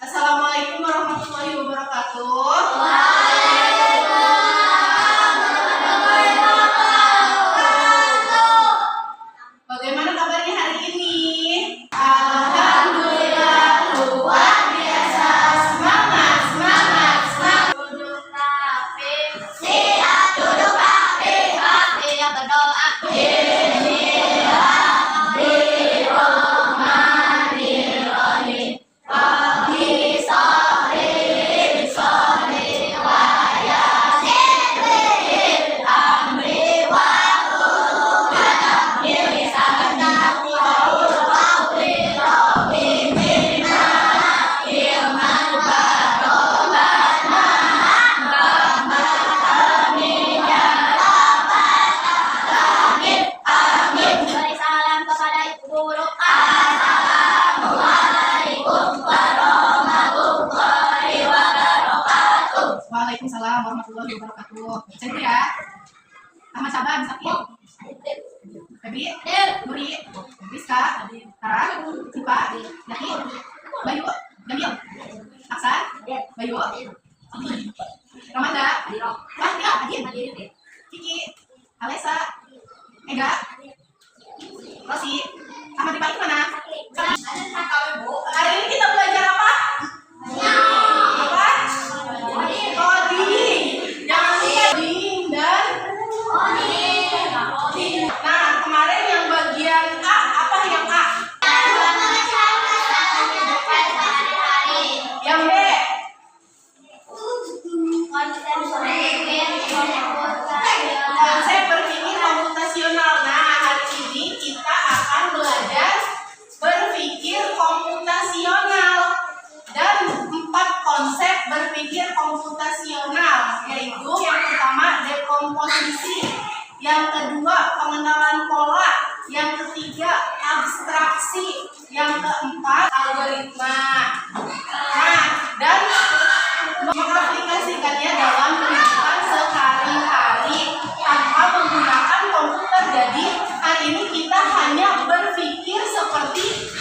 Assalamualaikum warahmatullahi wabarakatuh. Bagaimana kabarnya hari ini? Alhamdulillah, luar biasa. Semangat, semangat, semangat. Duduk rapi, siap duduk rapi, rapi yang berdoa. Bismillahirrahmanirrahim. Pagi, sore, sore, wayasin, bil amri wa qur'an, misalnya qaul qawli rabbi minna ilman barobana amin ya rabbal alamin. Amin. Beri salam kepada ibu guru. Assalamualaikum warahmatullahi wabarakatuh. Waalaikumsalam warahmatullahi wabarakatuh. Jadi ya, Ahmad Saban, Sakit, Febri, Nuri, Rizka, Tara, Sipa, Yaki, Bayu, Jamil, Aksan, Bayu, Ramada, Wahdia, Adin, Kiki, Alesa, Ega, Rosi, Ahmad Dipa itu mana? Hari ini kita belajar apa? Apa? Coding. Jangan lupa coding dan coding. Nah, kemarin yang bagian A, apa yang A? Yang B? Konsep berpikir komputasional. Nah, hari ini kita akan belajar berpikir komputasional dan 4 konsep berpikir komputasional, yaitu yang pertama dekomposisi, yang kedua pengenalan pola, yang ketiga abstraksi, yang keempat algoritma. Nah, dan mengaplikasikannya dalam kehidupan sehari-hari tanpa menggunakan komputer. Jadi hari ini kita hanya berpikir seperti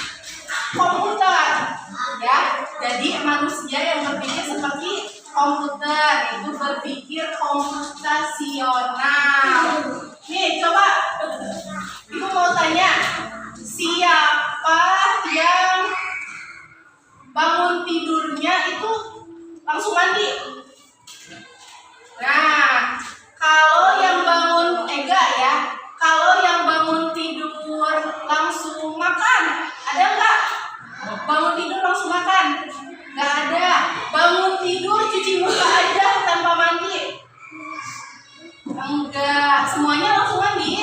komputer, ya. Jadi manusia yang berpikir seperti komputer, itu berpikir komputasional. Nih, coba ibu mau tanya, siapa yang bangun tidurnya itu langsung mandi? Nah, kalau yang bangun Ega ya, kalau yang bangun tidur langsung makan, ada nggak? Bangun tidur langsung makan? Nggak ada. Bangun tidur cuci muka aja tanpa mandi? Enggak. Semuanya langsung mandi.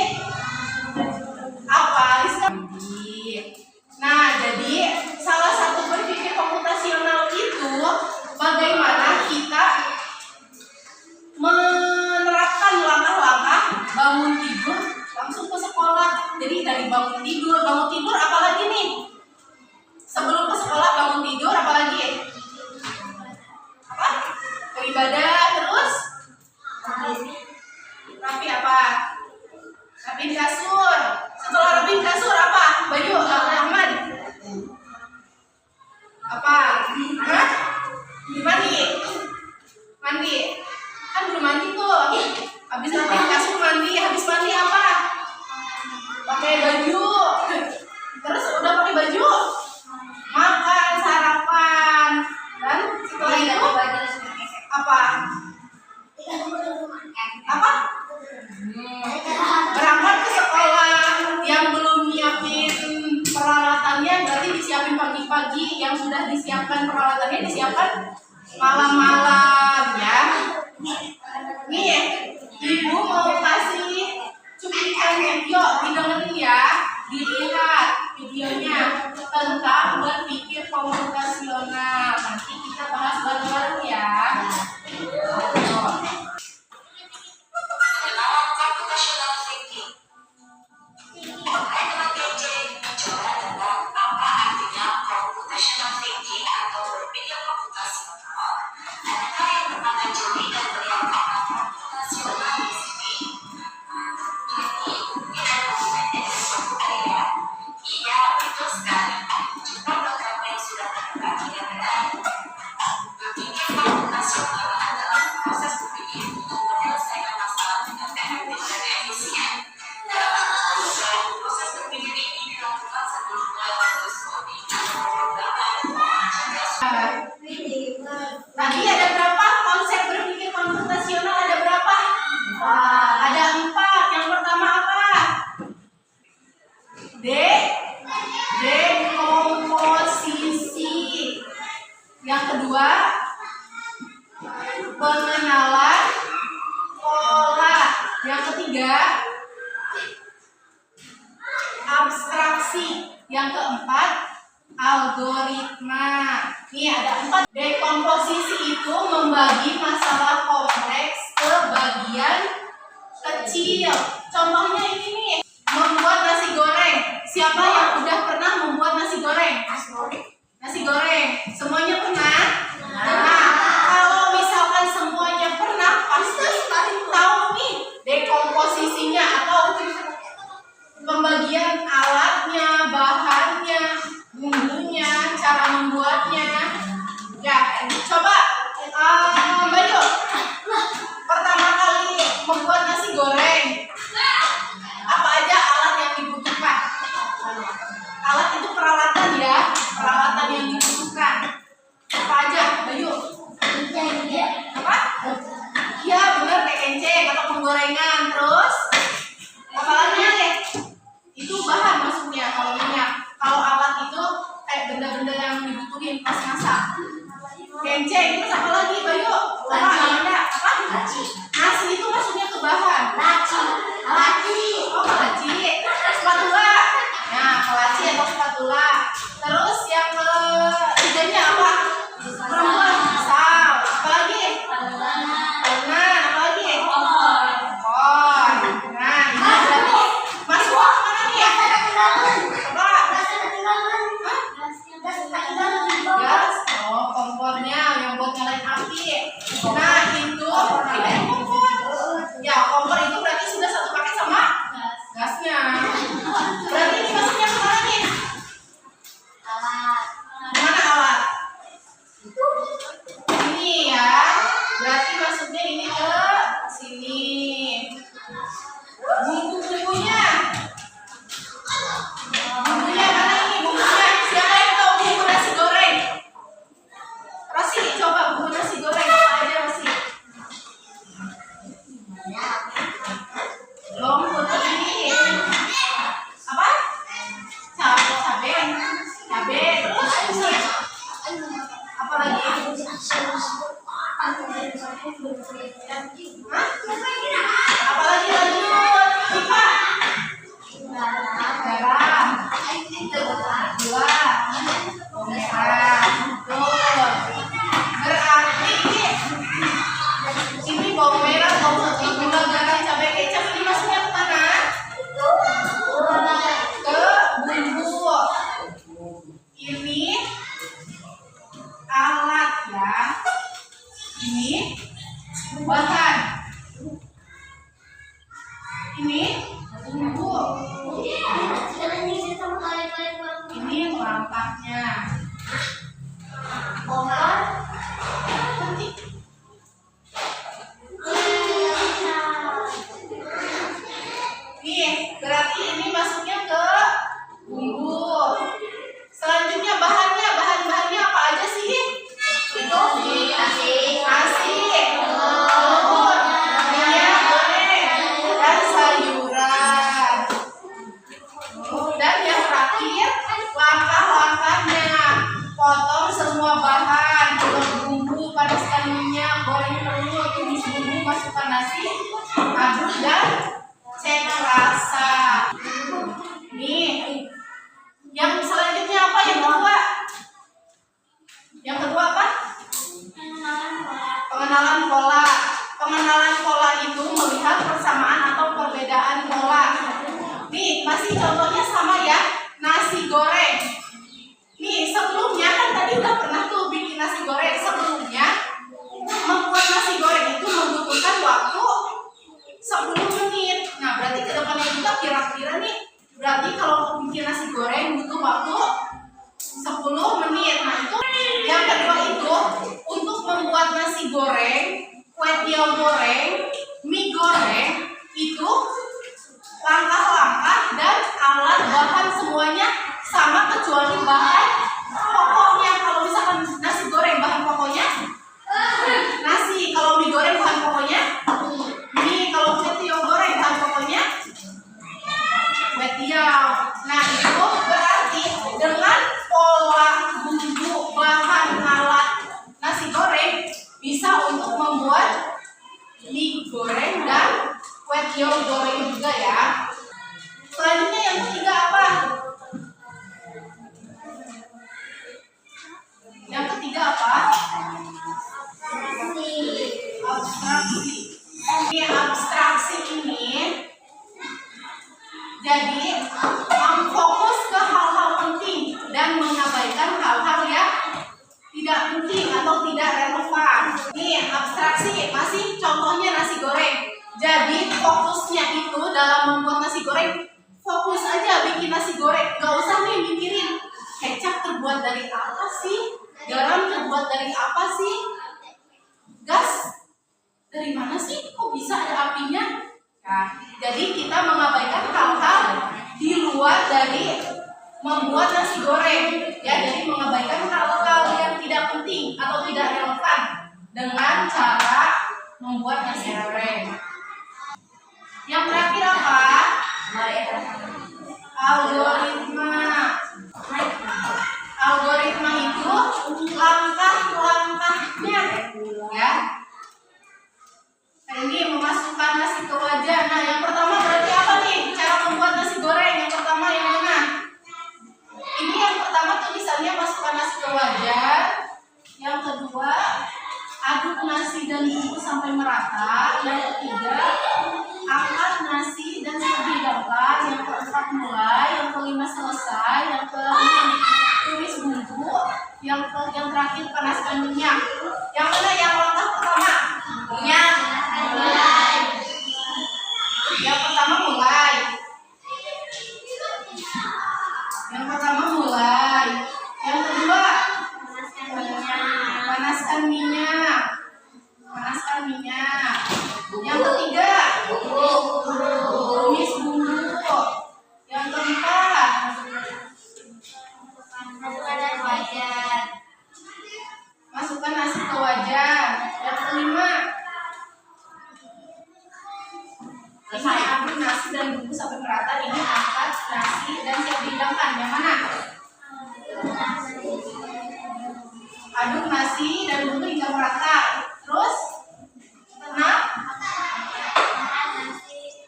Apa? Rizka? Mandi. Nah, jadi salah satu berpikir komputasional itu bagaimana kita menerapkan langkah-langkah bangun tidur langsung ke sekolah. Jadi dari bangun tidur apalagi nih? Sebelum ke sekolah bangun tidur apalagi? Apa? Beribadah, terus rapi apa? Rapiin kasur. Setelah rapiin kasur apa? Baju Ahmad apa? Hah? Mandi? Mandi? Kan belum mandi tuh. Habis rapiin kasur mandi. Habis mandi apa? Pakai baju. Terus udah pakai baju, makan, sarapan, dan setelah itu apa? Apa? Berangkat ke sekolah. Yang belum nyiapin peralatannya berarti disiapin pagi-pagi. Yang sudah disiapkan peralatannya disiapkan malam-malam, ya. Nih, ibu mau kasih cuplikan video, didengerin ya, dilihat videonya tentang berpikir komputasional. Nanti kita bahas bareng-bareng ya. Pengenalan computational thinking. Teman-teman DJ mencoba tentang apa artinya computational thinking atau berpikir komputasional. Adakah yang mempelajari dan melihat makna komputasional di sini? Jadi, mungkin ada dokumennya konsentrasi. Yang keempat, algoritma. Nih ada 4. Dekomposisi itu membagi masalah kompleks ke bagian kecil. Contohnya ini nih, membuat nasi goreng. Siapa yang udah pernah membuat nasi goreng? Nasi goreng. Semuanya pernah? Nah, kalau misalkan semuanya pernah, pasti tahu nih dekomposisinya atau pembagian alatnya, bahannya, bumbunya, cara membuatnya. Ya, coba Bayu, pertama kali membuat nasi goreng, apa aja alat yang dibutuhkan? Alat itu peralatan ya, peralatan yang dibutuhkan. Apa aja, Bayu? Apa? Iya, benar, kayak kenceng atau penggorengan. Terus apa lagi deh? Itu bahan maksudnya kalau minyak. Kalau alat itu kayak benda-benda yang dibutuhin pas masak. Kenceng, terus apa lagi, Bayu? Apa ada? Apa? Nasi itu maksudnya ke bahan. Laci. Oh, laci. Spatula. Nah, laci atau spatula. Terus yang ketiganya apa? Perempuan. Sal. Apa lagi? Tangan. Apa lagi? Kompor. Nah, ini berarti masuk mana nih ya? Coba. Gas. Oh, kompornya yang buat nyalain api. Nah, itu ini kompor. Ya, kompor itu berarti sudah satu paket sama gasnya. Berarti ini masuknya kemana nih? Mana alat? Ini ya. Berarti masuknya ini ke sini. Bumbu-bumbunya. Bumbunya mana ini? Bumbunya. Siapa yang tahu bumbu nasi goreng? Rosi, coba bumbu nasi goreng apa aja, Rosi? Bawang putih. Apa? Cabe. Terus apa lagi? Hah? Apa lagi lanjut? Ipa. Garam. Gula. Bawang merah. Tuh. Berarti ini bawang merah, bawang putih, gula, garam, cabai, kecap ini masuknya ke mana? Ke bumbu. Ini alat ya. Ini bahan. Ini bumbu. Ini langkahnya. Penting. Nih, berarti ini masuknya ke bumbu. Selanjutnya bahannya apa aja sih? Itu nasi, telur, minyak goreng, dan sayuran. Dan yang terakhir, langkah-langkahnya. Potong semua bahan, potong bumbu, panaskan minyak, goreng telur, tumis bumbu, masukkan nasi, aduk dan cek rasa. Nih, yang selanjutnya apa? Yang kedua? Yang kedua apa? Pengenalan pola. Pengenalan pola itu melihat persamaan atau perbedaan pola. Nih, masih contohnya sama ya, nasi goreng. Nih, sebelumnya kan tadi udah pernah tuh bikin nasi goreng. Sebelumnya membuat nasi goreng itu membutuhkan waktu 10 menit. Nah, berarti ke depannya juga kira-kira nih, berarti kalau bikin nasi goreng butuh waktu 10 menit. Nah, itu yang kedua itu untuk membuat nasi goreng, kue tiaw goreng, mie goreng, itu langkah-langkah dan alat bahan semuanya sama kecuali bahan pokoknya. Kalau misalkan nasi goreng bahan pokoknya nasi, kalau mie goreng bahan pokoknya mie, kalau kue tiaw goreng bahan pokoknya kue tiaw. Nah, itu berarti dengan pola bumbu, bahan, alat nasi goreng bisa untuk membuat mie goreng dan kue tiaw goreng juga ya. Selanjutnya yang ketiga apa? dari apa sih? Gas? Dari mana sih? Kok bisa ada apinya? Nah, jadi kita mengabaikan hal-hal di luar dari membuat nasi goreng, ya. Jadi mengabaikan hal-hal yang tidak penting atau tidak relevan dengan cara membuat nasi goreng. Yang terakhir apa? Algoritma. Algoritma itu langkah-langkahnya, ya. Nah, ini memasukkan nasi ke wajan. Nah, yang pertama berarti apa nih? Cara membuat nasi goreng. Yang pertama yang mana? Ini yang pertama tulisannya masukkan nasi ke wajan. Yang kedua, aduk nasi dan bumbu sampai merata. Yang ketiga, angkat nasi dan dihidangkan. Yang keempat mulai. Yang kelima selesai. Yang keenam tumis bumbu. Yang terakhir panaskan minyak. Yang mana yang langkah pertama? Minyak. Yang pertama mulai. Yang pertama mulai. Yang kedua panaskan minyak. Panaskan minyak. Yang ketiga tumis bumbu. Yang keempat masukkan nasi ke wajan. Yang kelima ini aduk nasi dan bumbu sampai merata. Ini angkat nasi dan siap dihidangkan. Yang mana? Aduk nasi dan bumbu hingga merata. Terus tenang,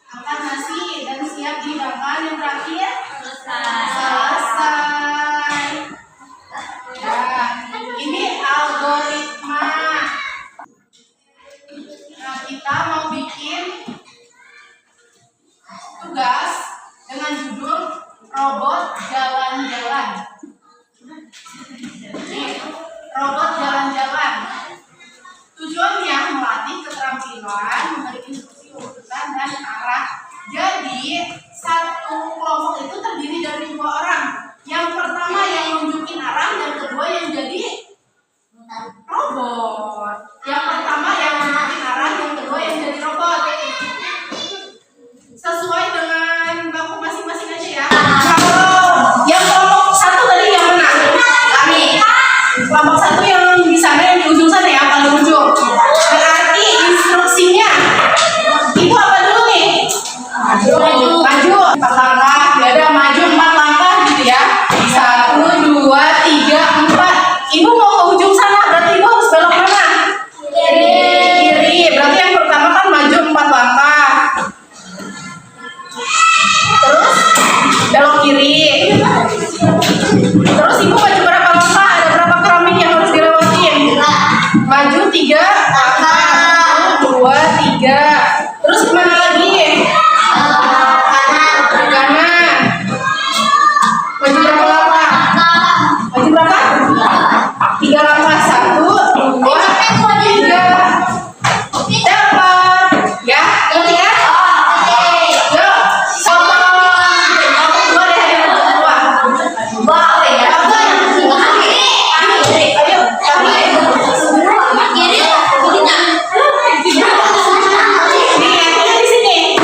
angkat nasi dan siap dihidangkan. Yang terakhir selesai. Nah, ini algoritma. Nah, kita mau bikin tugas dengan judul robot jalan-jalan. Nih, robot jalan-jalan. Tujuannya melatih keterampilan, memberi instruksi urutan dan arah. Jadi satu kelompok itu terdiri dari 2 orang. Yang pertama yang nunjukin arah, yang kedua yang jadi robot. Yang pertama yang nunjukin arah, yang kedua yang jadi robot. Sesuai dengan bangku masing-masing aja ya. Kalau yang kelompok satu tadi yang mana? Kami. Kelompok satu yang di sana, yang di ujung sana ya, paling ujung. Berarti instruksinya ibu apa dulu nih? Maju. 4 langkah. Ya udah maju 4 langkah gitu ya. 1, 2, 3, 4. Ibu mau ke ujung sana, berarti ibu harus belok mana? Kiri. Berarti yang pertama kan maju 4 langkah. Terus belok kiri. Terus ibu maju berapa langkah? Ada berapa keramik yang harus dilewatin? Maju 3 langkah. 1, 2, 3. Terus kemana lagi? Kanan. Maju berapa langkah? Maju berapa? 3 langkah. 1, 2, 3. Dapat. Ya, ngerti ya? Yuk, kelompok 2 deh, yang kedua. Ayo, di sini.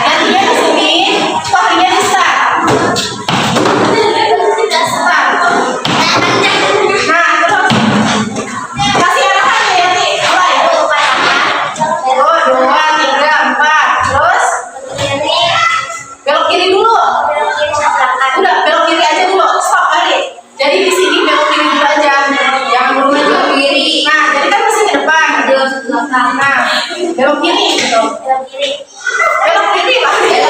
Gantinya di sini. Tohnya di start. Start. Nah, terus kasih arahan ya, Yanti. Mulai. 1, 2, 3, 4. Terus belok kiri dulu. Udah, belok kiri aja dulu. Stop balik. Jadi di sini belok kiri dulu aja. Jangan dulu maju kiri. Nah, jadi kan masih ke depan. Nah, belok kiri gitu. Belok kiri lah. Belok kiri. Belok kiri.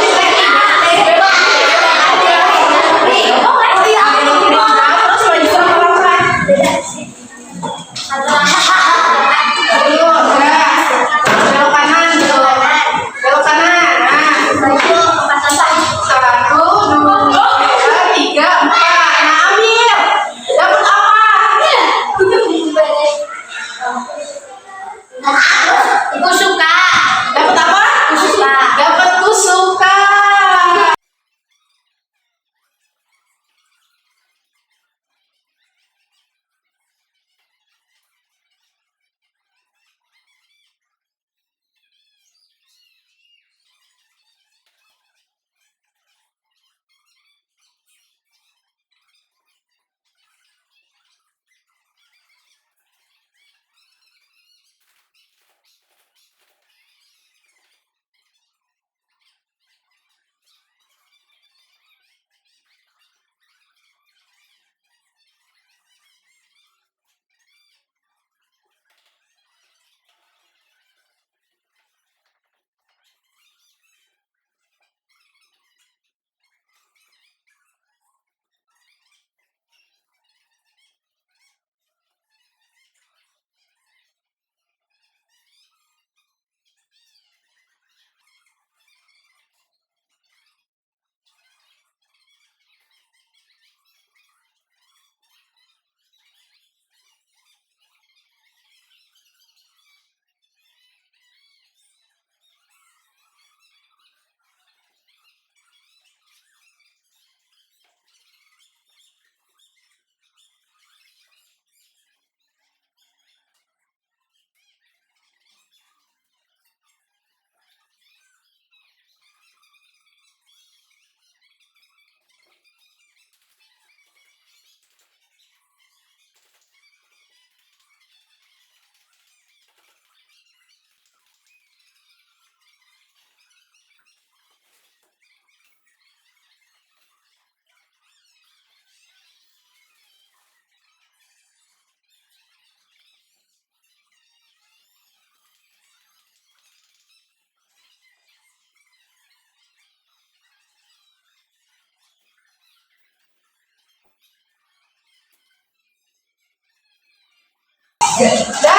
Nah, terus maju berapa langkah? Ayo, gas. Belok kanan gitu. Belok kanan. Nah, 1, 2, 3, 4. Nah, ambil. Dapat apa? Ibu suka. Dapat apa? Dan